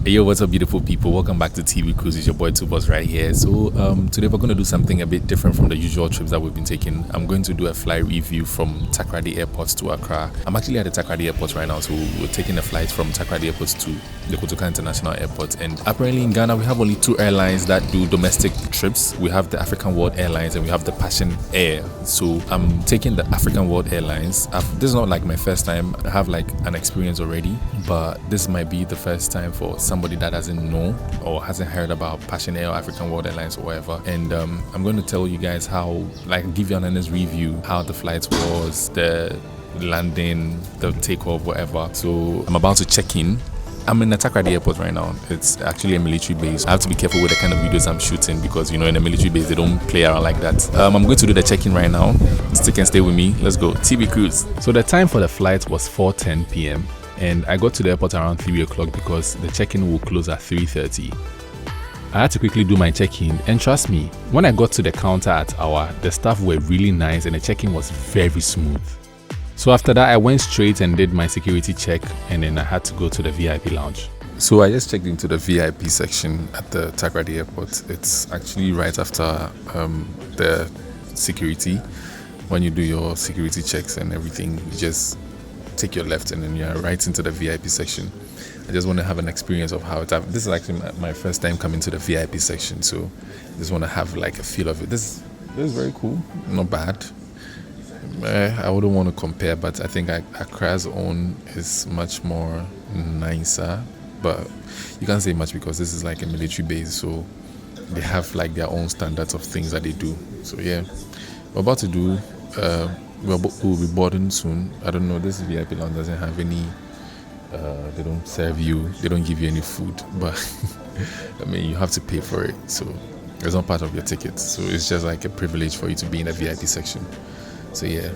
Hey, yo, what's up, beautiful people? Welcome back to TV Cruise. It's your boy Tubos right here. So today we're going to do something a bit different from the usual trips that we've been taking. I'm going to do a flight review from Takoradi Airport to Accra. I'm actually at the Takoradi Airport right now, so we're taking a flight from Takoradi Airport to the Kotoka International Airport. And apparently in Ghana, we have only two airlines that do domestic trips. We have the Africa World Airlines and we have the Passion Air. So I'm taking the Africa World Airlines. This is not like my first time. I have like an experience already, but this might be the first time for somebody that doesn't know or hasn't heard about Passion Air or African World Airlines or whatever. And I'm going to tell you guys how, like, give you an honest review how the flight was, the landing, the takeoff, whatever. So I'm about to check in. I'm in the Takoradi Airport right now. It's actually a military base. I have to be careful with the kind of videos I'm shooting because, you know, in a military base, they don't play around like that. I'm going to do the check-in right now. Stick and stay with me. Let's go. TV Cruise. So the time for the flight was 4:10 p.m. and I got to the airport around 3 o'clock because the check-in will close at 3:30. I had to quickly do my check-in, and trust me, when I got to the counter at the staff were really nice and the check-in was very smooth. So after that, I went straight and did my security check, and then I had to go to the VIP lounge. So I just checked into the VIP section at the Takoradi Airport. It's actually right after the security. When you do your security checks and everything, you just take your left and then you're right into the VIP section. I just want to have an experience of how this is actually my first time coming to the VIP section, so I just want to have like a feel of it. This is very cool, not bad. I wouldn't want to compare, but I think Accra's own is much more nicer, but you can't say much because this is like a military base, so they have like their own standards of things that they do. So yeah, we're about to do we'll be boarding soon. I don't know, this VIP lounge doesn't have any they don't serve you, they don't give you any food, but I mean, you have to pay for it, so it's not part of your ticket, so it's just like a privilege for you to be in a VIP section. So yeah,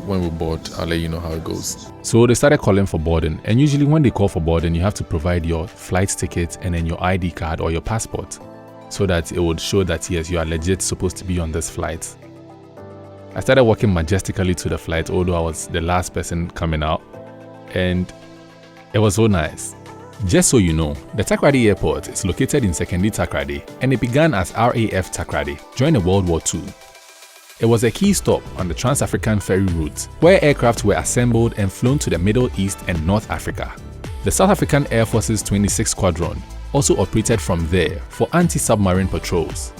when we board, I'll let you know how it goes. So they started calling for boarding, and usually when they call for boarding, you have to provide your flight ticket and then your ID card or your passport, so that it would show that yes, you are legit supposed to be on this flight. I started walking majestically to the flight, although I was the last person coming out, and it was so nice. Just so you know, the Takoradi Airport is located in Sekondi Takoradi, and it began as RAF Takoradi during the World War II. It was a key stop on the Trans-African ferry route, where aircraft were assembled and flown to the Middle East and North Africa. The South African Air Force's 26th Squadron also operated from there for anti-submarine patrols.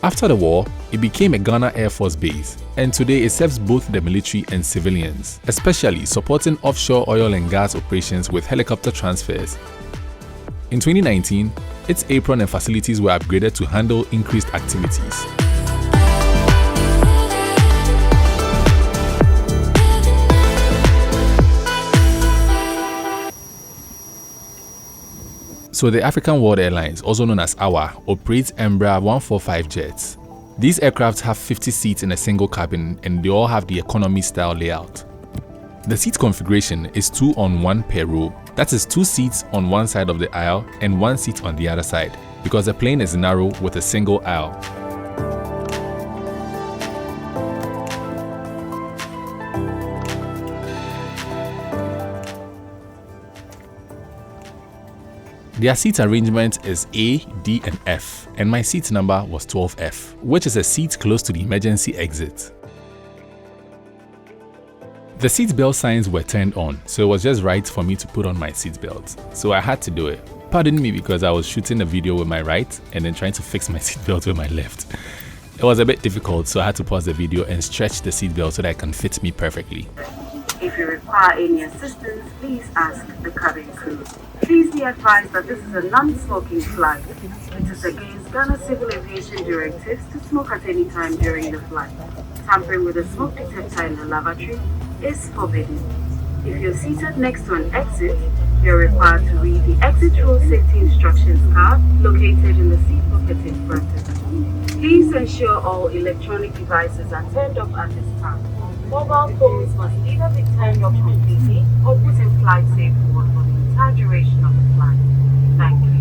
After the war, it became a Ghana Air Force base, and today it serves both the military and civilians, especially supporting offshore oil and gas operations with helicopter transfers. In 2019, its apron and facilities were upgraded to handle increased activities. So the African World Airlines, also known as AWA, operates Embraer 145 jets. These aircraft have 50 seats in a single cabin, and they all have the economy style layout. The seat configuration is 2 on 1 per row. That is 2 seats on one side of the aisle and 1 seat on the other side, because the plane is narrow with a single aisle. Their seat arrangement is A, D, and F, and my seat number was 12F, which is a seat close to the emergency exit. The seatbelt signs were turned on, so it was just right for me to put on my seatbelt, so I had to do it. Pardon me because I was shooting a video with my right and then trying to fix my seatbelt with my left. It was a bit difficult, so I had to pause the video and stretch the seatbelt so that it can fit me perfectly. If you require any assistance, please ask the cabin crew. Please be advised that this is a non-smoking flight. It is against Ghana Civil Aviation directives to smoke at any time during the flight. Tampering with a smoke detector in the lavatory is forbidden. If you're seated next to an exit, you're required to read the exit road safety instructions card located in the seat pocket in front of you. Please ensure all electronic devices are turned off at this time. Mobile phones must either be turned off completely or put in flight safe mode for the entire duration of the flight. Thank you.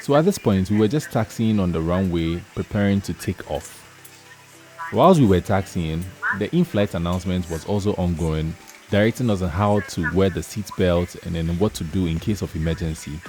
So at this point, we were just taxiing on the runway, preparing to take off. Whilst we were taxiing, the in-flight announcement was also ongoing, directing us on how to wear the seatbelt and then what to do in case of emergency.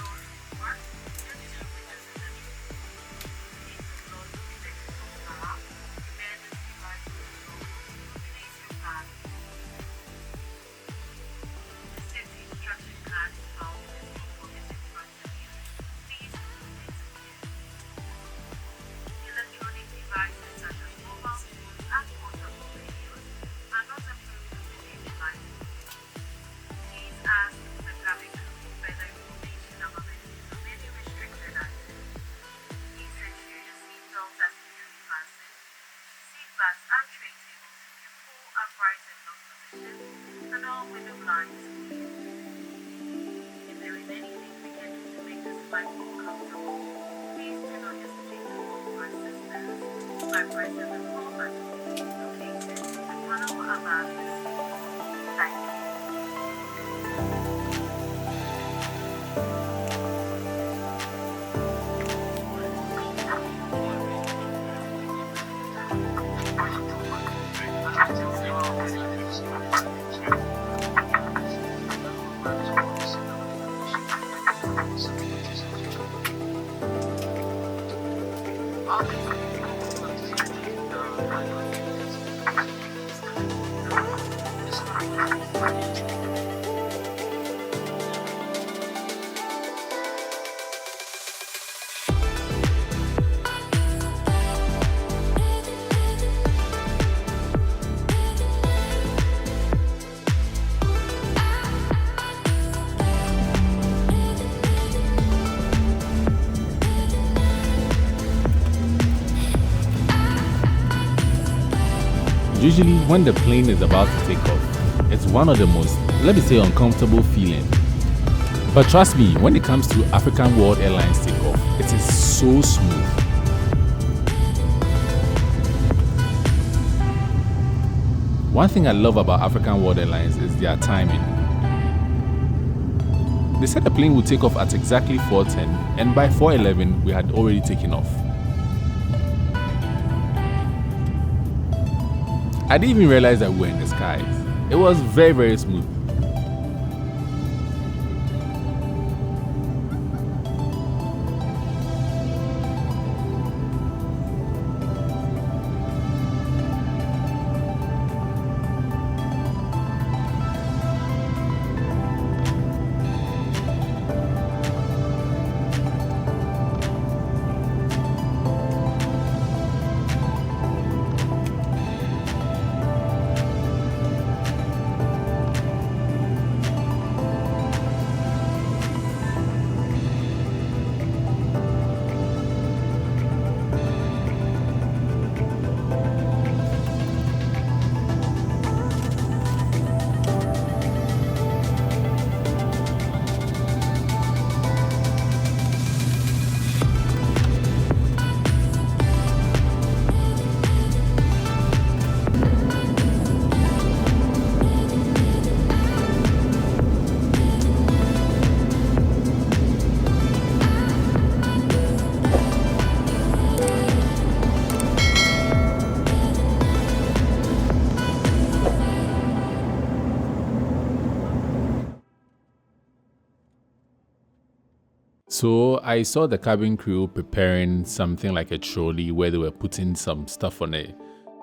Usually when the plane is about to take off, it's one of the most, let me say, uncomfortable feeling. But trust me, when it comes to African World Airlines takeoff, it is so smooth. One thing I love about African World Airlines is their timing. They said the plane would take off at exactly 4:10, and by 4:11 we had already taken off. I didn't even realize that we were in the skies. It was very, very smooth. So I saw the cabin crew preparing something like a trolley where they were putting some stuff on it.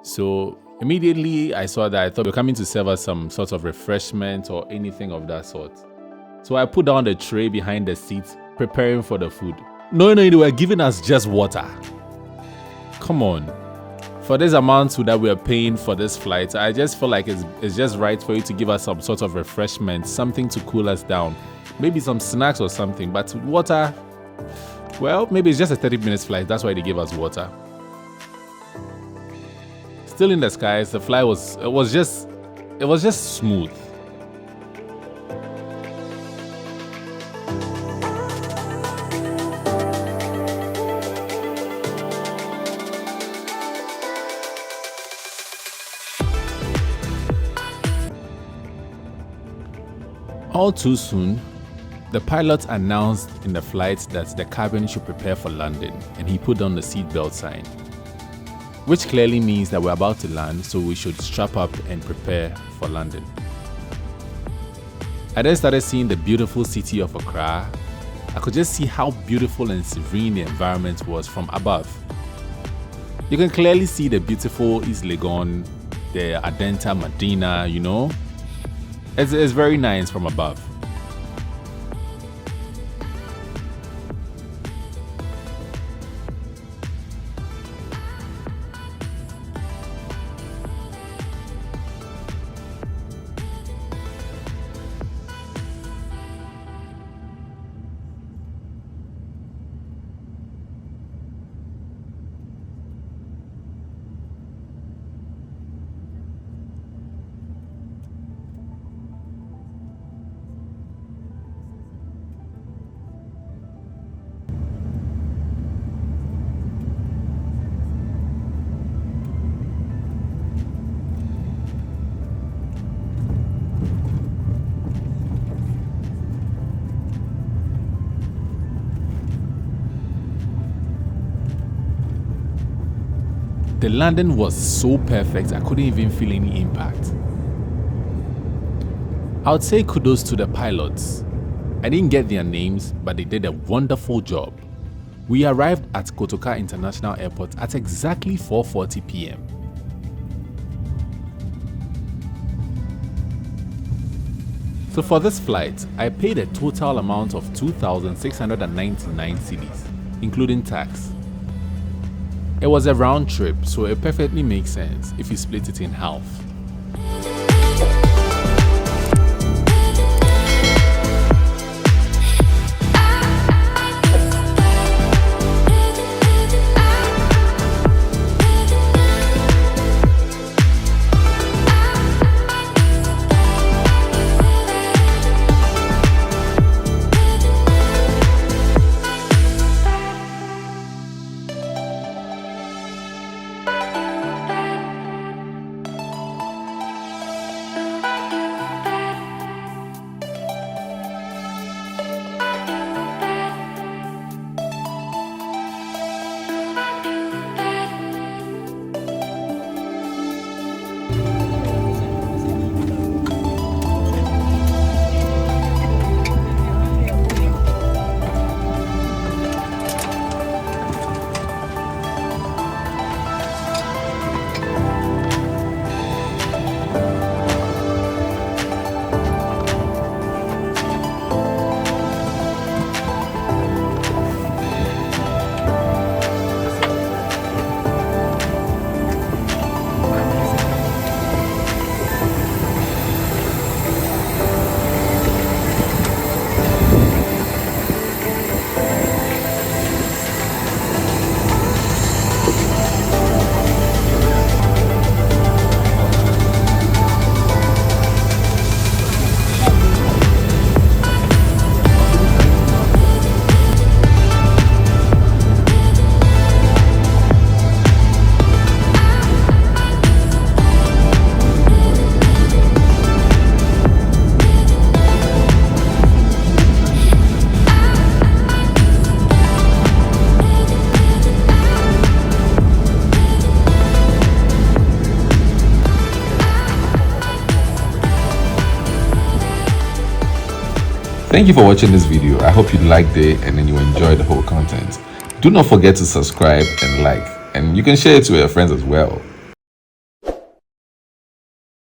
So immediately I saw that. I thought they were coming to serve us some sort of refreshment or anything of that sort. So I put down the tray behind the seat, preparing for the food. No, they were giving us just water. Come on. For this amount that we are paying for this flight, I just feel like it's just right for you to give us some sort of refreshment, something to cool us down. Maybe some snacks or something, but water, well, maybe it's just a 30-minute flight. That's why they gave us water. Still in the skies, the flight was just smooth. All too soon, The pilot announced in the flight that the cabin should prepare for landing, and he put on the seatbelt sign, which clearly means that we're about to land, so we should strap up and prepare for landing. I then started seeing the beautiful city of Accra. I could just see how beautiful and serene the environment was from above. You can clearly see the beautiful East Legon, the Adenta Medina, you know. It's very nice from above. The landing was so perfect, I couldn't even feel any impact. I would say kudos to the pilots. I didn't get their names, but they did a wonderful job. We arrived at Kotoka International Airport at exactly 4:40 p.m. So for this flight, I paid a total amount of 2,699 cedis, including tax. It was a round trip, so it perfectly makes sense if you split it in half. Thank you for watching this video. I hope you liked it and then you enjoyed the whole content. Do not forget to subscribe and like, and you can share it to your friends as well.